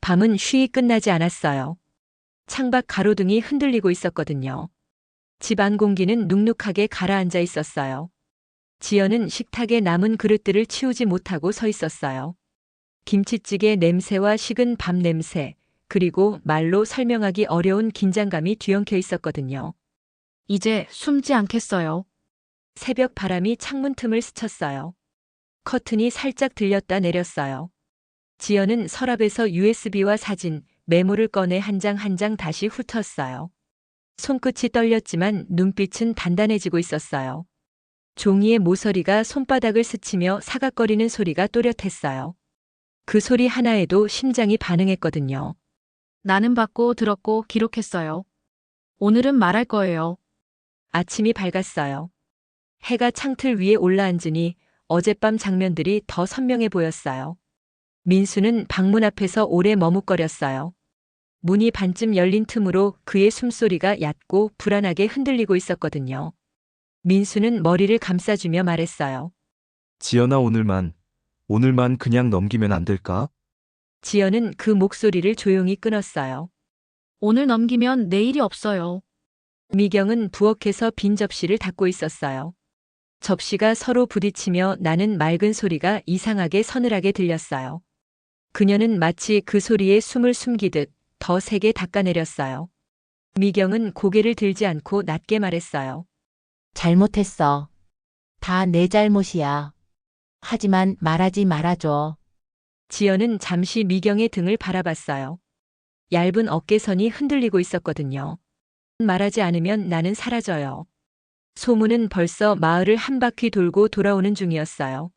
밤은 쉬이 끝나지 않았어요. 창밖 가로등이 흔들리고 있었거든요. 집 안 공기는 눅눅하게 가라앉아 있었어요. 지연은 식탁에 남은 그릇들을 치우지 못하고 서 있었어요. 김치찌개 냄새와 식은 밥 냄새, 그리고 말로 설명하기 어려운 긴장감이 뒤엉켜 있었거든요. 이제 숨지 않겠어요. 새벽 바람이 창문 틈을 스쳤어요. 커튼이 살짝 들렸다 내렸어요. 지연은 서랍에서 USB와 사진, 메모를 꺼내 한 장 한 장 다시 훑었어요. 손끝이 떨렸지만 눈빛은 단단해지고 있었어요. 종이의 모서리가 손바닥을 스치며 사각거리는 소리가 또렷했어요. 그 소리 하나에도 심장이 반응했거든요. 나는 받고 들었고 기록했어요. 오늘은 말할 거예요. 아침이 밝았어요. 해가 창틀 위에 올라앉으니 어젯밤 장면들이 더 선명해 보였어요. 민수는 방문 앞에서 오래 머뭇거렸어요. 문이 반쯤 열린 틈으로 그의 숨소리가 얕고 불안하게 흔들리고 있었거든요. 민수는 머리를 감싸주며 말했어요. 지연아, 오늘만 그냥 넘기면 안 될까? 지연은 그 목소리를 조용히 끊었어요. 오늘 넘기면 내일이 없어요. 미경은 부엌에서 빈 접시를 닦고 있었어요. 접시가 서로 부딪히며 나는 맑은 소리가 이상하게 서늘하게 들렸어요. 그녀는 마치 그 소리에 숨을 숨기듯 더 세게 닦아내렸어요. 미경은 고개를 들지 않고 낮게 말했어요. 잘못했어. 다 내 잘못이야. 하지만 말하지 말아줘. 지연은 잠시 미경의 등을 바라봤어요. 얇은 어깨선이 흔들리고 있었거든요. 말하지 않으면 나는 사라져요. 소문은 벌써 마을을 한 바퀴 돌고 돌아오는 중이었어요.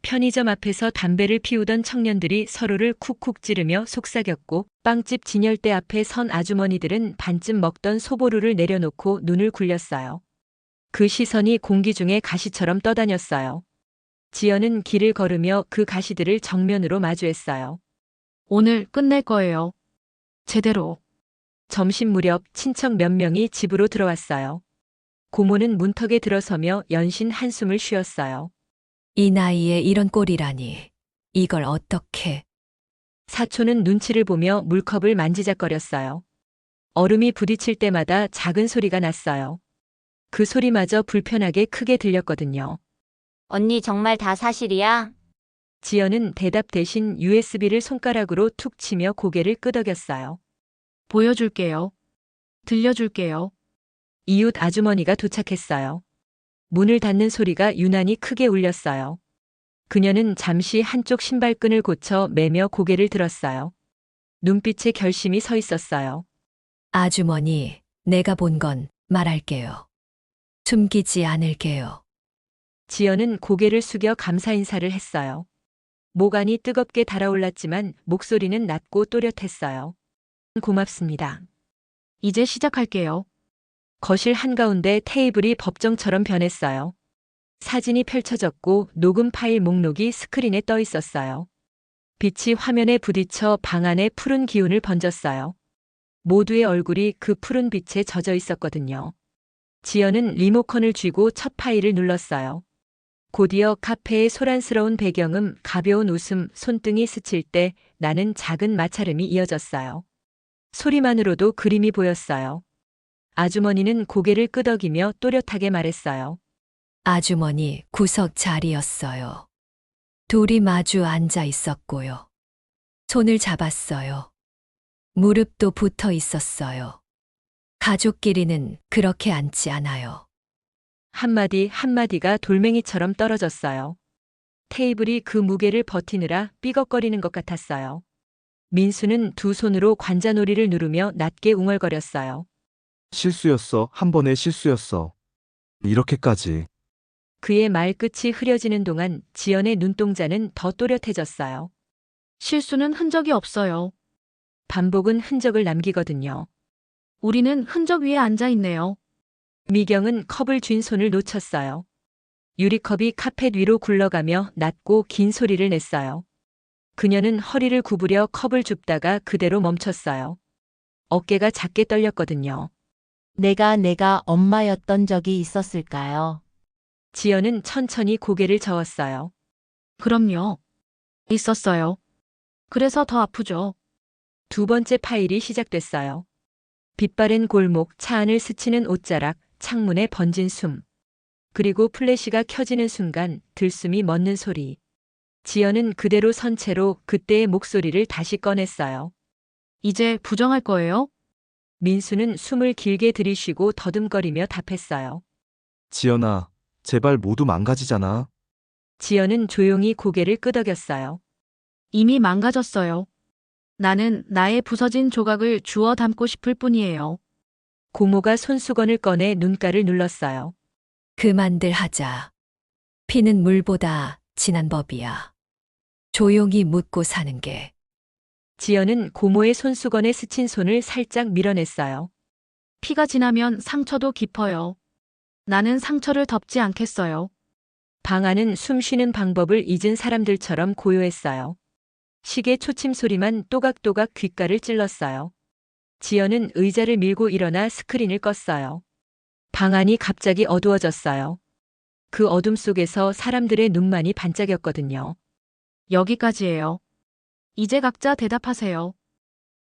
편의점 앞에서 담배를 피우던 청년들이 서로를 쿡쿡 찌르며 속삭였고 빵집 진열대 앞에 선 아주머니들은 반쯤 먹던 소보루를 내려놓고 눈을 굴렸어요. 그 시선이 공기 중에 가시처럼 떠다녔어요. 지연은 길을 걸으며 그 가시들을 정면으로 마주했어요. 오늘 끝낼 거예요. 제대로. 점심 무렵 친척 몇 명이 집으로 들어왔어요. 고모는 문턱에 들어서며 연신 한숨을 쉬었어요. 이 나이에 이런 꼴이라니. 이걸 어떻게. 사촌은 눈치를 보며 물컵을 만지작거렸어요. 얼음이 부딪힐 때마다 작은 소리가 났어요. 그 소리마저 불편하게 크게 들렸거든요. 언니 정말 다 사실이야? 지연은 대답 대신 USB를 손가락으로 툭 치며 고개를 끄덕였어요. 보여줄게요. 들려줄게요. 이웃 아주머니가 도착했어요. 문을 닫는 소리가 유난히 크게 울렸어요. 그녀는 잠시 한쪽 신발끈을 고쳐 매며 고개를 들었어요. 눈빛에 결심이 서 있었어요. 아주머니, 내가 본 건 말할게요. 숨기지 않을게요. 지연은 고개를 숙여 감사 인사를 했어요. 목 안이 뜨겁게 달아올랐지만 목소리는 낮고 또렷했어요. 고맙습니다. 이제 시작할게요. 거실 한가운데 테이블이 법정처럼 변했어요. 사진이 펼쳐졌고 녹음 파일 목록이 스크린에 떠 있었어요. 빛이 화면에 부딪혀 방 안에 푸른 기운을 번졌어요. 모두의 얼굴이 그 푸른 빛에 젖어 있었거든요. 지연은 리모컨을 쥐고 첫 파일을 눌렀어요. 곧이어 카페의 소란스러운 배경음, 가벼운 웃음, 손등이 스칠 때 나는 작은 마찰음이 이어졌어요. 소리만으로도 그림이 보였어요. 아주머니는 고개를 끄덕이며 또렷하게 말했어요. 아주머니 구석 자리였어요. 둘이 마주 앉아 있었고요. 손을 잡았어요. 무릎도 붙어 있었어요. 가족끼리는 그렇게 앉지 않아요. 한마디 한마디가 돌멩이처럼 떨어졌어요. 테이블이 그 무게를 버티느라 삐걱거리는 것 같았어요. 민수는 두 손으로 관자놀이를 누르며 낮게 웅얼거렸어요. 실수였어. 한 번의 실수였어. 이렇게까지. 그의 말끝이 흐려지는 동안 지연의 눈동자는 더 또렷해졌어요. 실수는 흔적이 없어요. 반복은 흔적을 남기거든요. 우리는 흔적 위에 앉아 있네요. 미경은 컵을 쥔 손을 놓쳤어요. 유리컵이 카펫 위로 굴러가며 낮고 긴 소리를 냈어요. 그녀는 허리를 구부려 컵을 줍다가 그대로 멈췄어요. 어깨가 작게 떨렸거든요. 내가 엄마였던 적이 있었을까요? 지연은 천천히 고개를 저었어요. 그럼요. 있었어요. 그래서 더 아프죠. 두 번째 파일이 시작됐어요. 빛바랜 골목, 차 안을 스치는 옷자락, 창문에 번진 숨. 그리고 플래시가 켜지는 순간 들숨이 멎는 소리. 지연은 그대로 선 채로 그때의 목소리를 다시 꺼냈어요. 이제 부정할 거예요? 민수는 숨을 길게 들이쉬고 더듬거리며 답했어요. 지연아, 제발 모두 망가지잖아. 지연은 조용히 고개를 끄덕였어요. 이미 망가졌어요. 나는 나의 부서진 조각을 주워 담고 싶을 뿐이에요. 고모가 손수건을 꺼내 눈가를 눌렀어요. 그만들 하자. 피는 물보다 진한 법이야. 조용히 묻고 사는 게. 지연은 고모의 손수건에 스친 손을 살짝 밀어냈어요. 피가 지나면 상처도 깊어요. 나는 상처를 덮지 않겠어요. 방 안은 숨 쉬는 방법을 잊은 사람들처럼 고요했어요. 시계 초침 소리만 또각또각 귓가를 찔렀어요. 지연은 의자를 밀고 일어나 스크린을 껐어요. 방 안이 갑자기 어두워졌어요. 그 어둠 속에서 사람들의 눈만이 반짝였거든요. 여기까지예요. 이제 각자 대답하세요.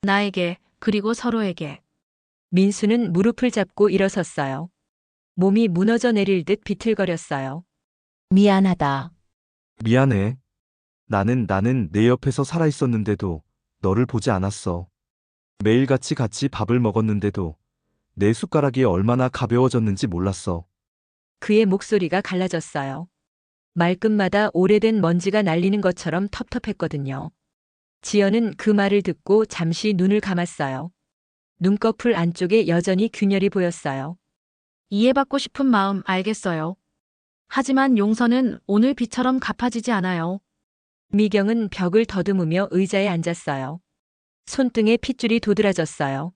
나에게, 그리고 서로에게. 민수는 무릎을 잡고 일어섰어요. 몸이 무너져 내릴 듯 비틀거렸어요. 미안하다. 미안해. 나는 내 옆에서 살아 있었는데도 너를 보지 않았어. 매일같이 같이 밥을 먹었는데도 내 숟가락이 얼마나 가벼워졌는지 몰랐어. 그의 목소리가 갈라졌어요. 말끝마다 오래된 먼지가 날리는 것처럼 텁텁했거든요. 지연은 그 말을 듣고 잠시 눈을 감았어요. 눈꺼풀 안쪽에 여전히 균열이 보였어요. 이해받고 싶은 마음 알겠어요. 하지만 용서는 오늘 비처럼 갚아지지 않아요. 미경은 벽을 더듬으며 의자에 앉았어요. 손등에 핏줄이 도드라졌어요.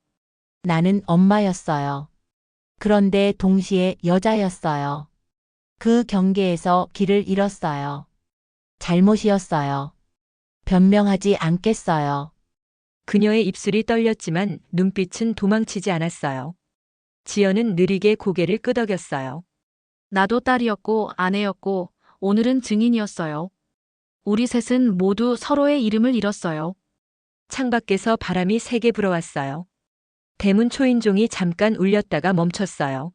나는 엄마였어요. 그런데 동시에 여자였어요. 그 경계에서 길을 잃었어요. 잘못이었어요. 변명하지 않겠어요. 그녀의 입술이 떨렸지만 눈빛은 도망치지 않았어요. 지연은 느리게 고개를 끄덕였어요. 나도 딸이었고 아내였고 오늘은 증인이었어요. 우리 셋은 모두 서로의 이름을 잃었어요. 창밖에서 바람이 세게 불어왔어요. 대문 초인종이 잠깐 울렸다가 멈췄어요.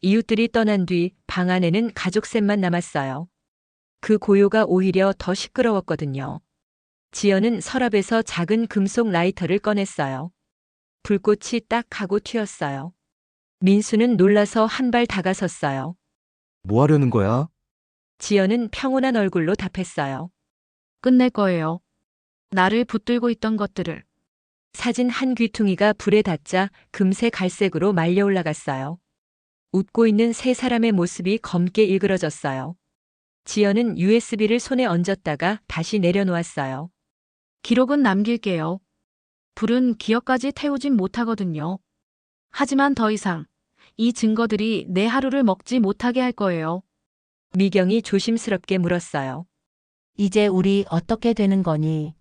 이웃들이 떠난 뒤 방 안에는 가족 셋만 남았어요. 그 고요가 오히려 더 시끄러웠거든요. 지연은 서랍에서 작은 금속 라이터를 꺼냈어요. 불꽃이 딱 하고 튀었어요. 민수는 놀라서 한 발 다가섰어요. 뭐 하려는 거야? 지연은 평온한 얼굴로 답했어요. 끝낼 거예요. 나를 붙들고 있던 것들을. 사진 한 귀퉁이가 불에 닿자 금세 갈색으로 말려 올라갔어요. 웃고 있는 세 사람의 모습이 검게 일그러졌어요. 지연은 USB를 손에 얹었다가 다시 내려놓았어요. 기록은 남길게요. 불은 기억까지 태우진 못하거든요. 하지만 더 이상 이 증거들이 내 하루를 먹지 못하게 할 거예요. 미경이 조심스럽게 물었어요. 이제 우리 어떻게 되는 거니?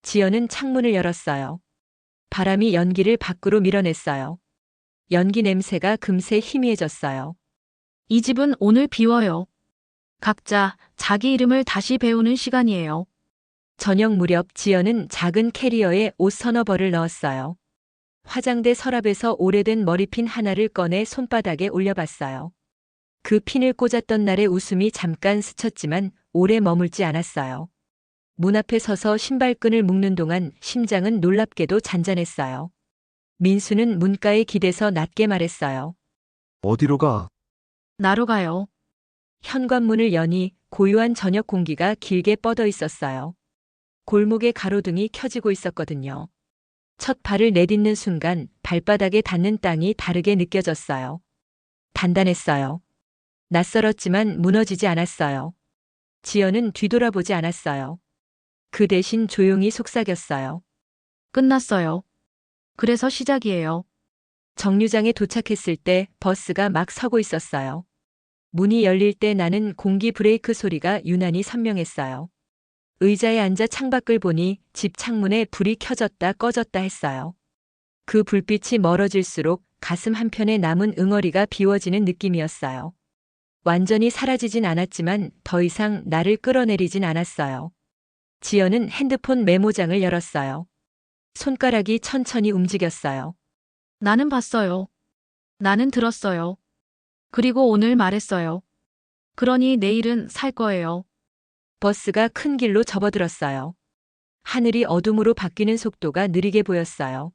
지연은 창문을 열었어요. 바람이 연기를 밖으로 밀어냈어요. 연기 냄새가 금세 희미해졌어요. 이 집은 오늘 비워요. 각자 자기 이름을 다시 배우는 시간이에요. 저녁 무렵 지연은 작은 캐리어에 옷 서너 벌을 넣었어요. 화장대 서랍에서 오래된 머리핀 하나를 꺼내 손바닥에 올려봤어요. 그 핀을 꽂았던 날의 웃음이 잠깐 스쳤지만 오래 머물지 않았어요. 문 앞에 서서 신발끈을 묶는 동안 심장은 놀랍게도 잔잔했어요. 민수는 문가에 기대서 낮게 말했어요. 어디로 가? 나로 가요. 현관문을 여니 고요한 저녁 공기가 길게 뻗어 있었어요. 골목의 가로등이 켜지고 있었거든요. 첫 발을 내딛는 순간 발바닥에 닿는 땅이 다르게 느껴졌어요. 단단했어요. 낯설었지만 무너지지 않았어요. 지연은 뒤돌아보지 않았어요. 그 대신 조용히 속삭였어요. 끝났어요. 그래서 시작이에요. 정류장에 도착했을 때 버스가 막 서고 있었어요. 문이 열릴 때 나는 공기 브레이크 소리가 유난히 선명했어요. 의자에 앉아 창밖을 보니 집 창문에 불이 켜졌다 꺼졌다 했어요. 그 불빛이 멀어질수록 가슴 한편에 남은 응어리가 비워지는 느낌이었어요. 완전히 사라지진 않았지만 더 이상 나를 끌어내리진 않았어요. 지연은 핸드폰 메모장을 열었어요. 손가락이 천천히 움직였어요. 나는 봤어요. 나는 들었어요. 그리고 오늘 말했어요. 그러니 내일은 살 거예요. 버스가 큰 길로 접어들었어요. 하늘이 어둠으로 바뀌는 속도가 느리게 보였어요.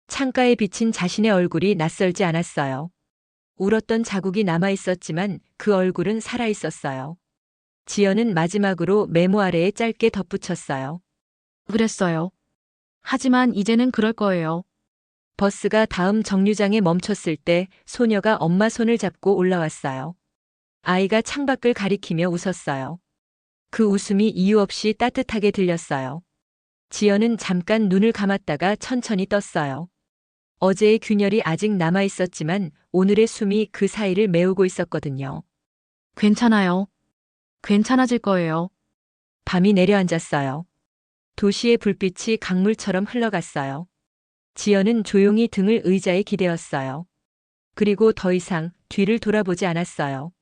창가에 비친 자신의 얼굴이 낯설지 않았어요. 울었던 자국이 남아 있었지만 그 얼굴은 살아 있었어요. 지연은 마지막으로 메모 아래에 짧게 덧붙였어요. 그랬어요. 하지만 이제는 그럴 거예요. 버스가 다음 정류장에 멈췄을 때 소녀가 엄마 손을 잡고 올라왔어요. 아이가 창밖을 가리키며 웃었어요. 그 웃음이 이유 없이 따뜻하게 들렸어요. 지연은 잠깐 눈을 감았다가 천천히 떴어요. 어제의 균열이 아직 남아 있었지만 오늘의 숨이 그 사이를 메우고 있었거든요. 괜찮아요. 괜찮아질 거예요. 밤이 내려앉았어요. 도시의 불빛이 강물처럼 흘러갔어요. 지연은 조용히 등을 의자에 기대었어요. 그리고 더 이상 뒤를 돌아보지 않았어요.